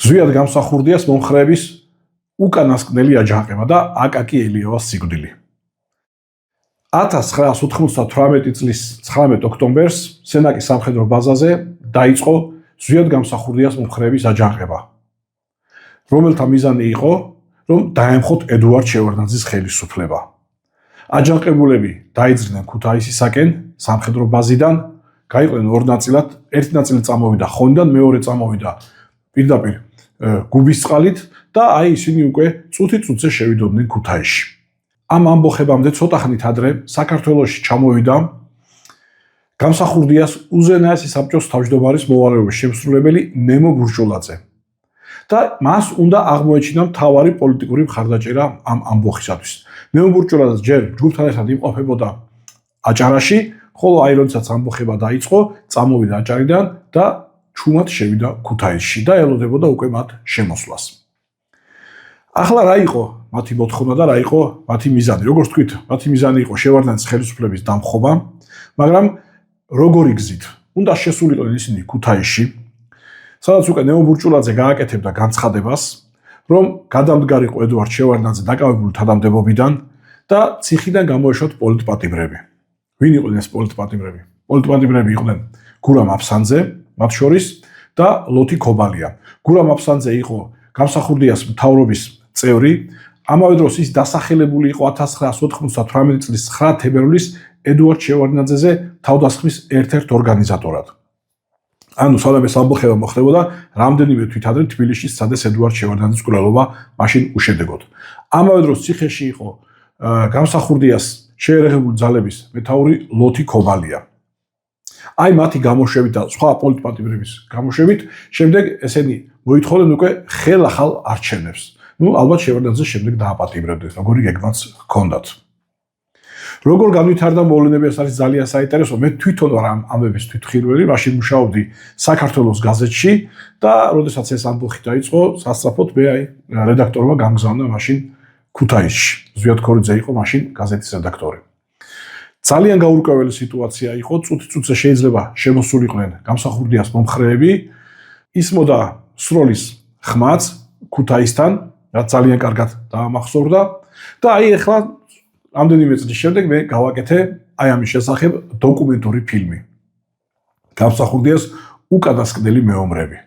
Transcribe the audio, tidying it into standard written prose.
ზვიად გამსახურდიას მომხრეების უკანასკნელი აჯანყება და აკაკი ელიევას სიკვდილი. 1998 წლის 19 ოქტომბერს სენაკის სამხედრო ბაზაზე დაიწყო ზვიად გამსახურდიას მომხრეების აჯანყება, რომელთა მიზანი იყო, რომ დაემხოთ ედუარდ შევარდნაძის ხელისუფლება. აჯანყებულები დაიძრნენ ქუთაისისაკენ სამხედრო ბაზიდან, გაიყვნენ ორ ნაწილად, ერთი ნაწილი წამოვიდა ხონიდან, მეორე წამოვიდა პირდაპირ გუბისწყალით და ისინი უკვე წუთი-წუთზე შევიდოდნენ ქუთაისში. ამ ამბოხებამდე ცოტა ხნით ადრე საქართველოში ჩამოვიდა გამსახურდიას უზენაესი საბჭოს თავმჯდომარის მოვალეობის შემსრულებელი ნემო ბურჭულაძე და მას უნდა აღმოეჩინა მთავარი პოლიტიკური მხარდაჭერა ამ ამბოხისათვის. ნემო ბურჭულაძე ჯერ ჯგუფთან ერთად იმყოფებოდა აჭარაში, ხოლო როდესაც ამბოხება დაიწყო, წამოვიდა აჭარიდან და ჩუმად შევიდა ქუთაისში და ელოდებოდა უკვე მათ შემოსვლას. ახლა რა იყო მათი მოთხოვნა და რა იყო მათი მიზანი? როგორც თქვით, მათი მიზანი იყო შევარდნაძის ხელისუფლების დამხობა, მაგრამ როგორი გზით? უნდა შესულიყვნენ ისინი ქუთაისში, სადაც უკვე ნემო ბურჭულაძე გააკეთებდა განცხადებას, რომ გადამდგარიყო ედუარდ შევარდნაძე დაკავებული თანამდებობიდან და ციხიდან გამოეშვათ პოლიტპატიმრები. ვინ იყვნენ ეს პოლიტპატიმრები? პოლიტპატიმრები იყვნენ გურამ აფსანძე, მათ შორის და ლოთი ქობალია. გურამ აფსანძე იყო გამსახურდიას მთავრობის წევრი, ამავე დროს ის დასახელებული იყო 1998 წლის 9 თებერვლის ედუარდ შევარდნაძეზე თავდასხმის ერთ-ერთ ორგანიზატორად. ანუ სადაც ეს ამბოხება მოხდებოდა, რამდენიმე თვით ადრე თბილისში, სადაც ედუარდ შევარდნაძის მკვლელობა მაშინ უშედეგოდ. ამავე დროს ციხეში იყო გამსახურდიას შეერაღებული ძალების მეთაური ლოთი ქობალია. მათი გამოშვებით და სხვა პოლიტპატიმრების გამოშვებით, შემდეგ ესენი მოითხოვდნენ უკვე ხელახალ არჩევნებს. ალბათ შევარდნაძეს შემდეგ დააპატიმრებდნენ, როგორი გეგმაც ჰქონდათ. როგორ განვითარდა მოვლენები, ეს არის ძალიან საინტერესო. მე თვითონ ვარ ამ ამბების თვითმხილველი, მაშინ მუშაობდი საქართველოს გაზეთში და როდესაც ეს ამბოხი დაიწყო, სასწრაფოდ მე რედაქტორმა გამგზავნა მაშინ ქუთაისში. ზვიად ქორიძე იყო მაშინ გაზეთის რედაქტორი. ძალიან გაურკვეველი სიტუაცია იყო, წუთი-წუთზე შეიძლება შემოსულიყვნენ გამსახურდიას მომხრეები, ისმოდა სროლის ხმაც ქუთაისთან, რაც ძალიან კარგად დაამახსოვრდა და ახლა რამდენიმე წლის შემდეგ მე გავაკეთე ამის შესახებ დოკუმენტური ფილმი. გამსახურდიას უკანასკნელი მეომრები.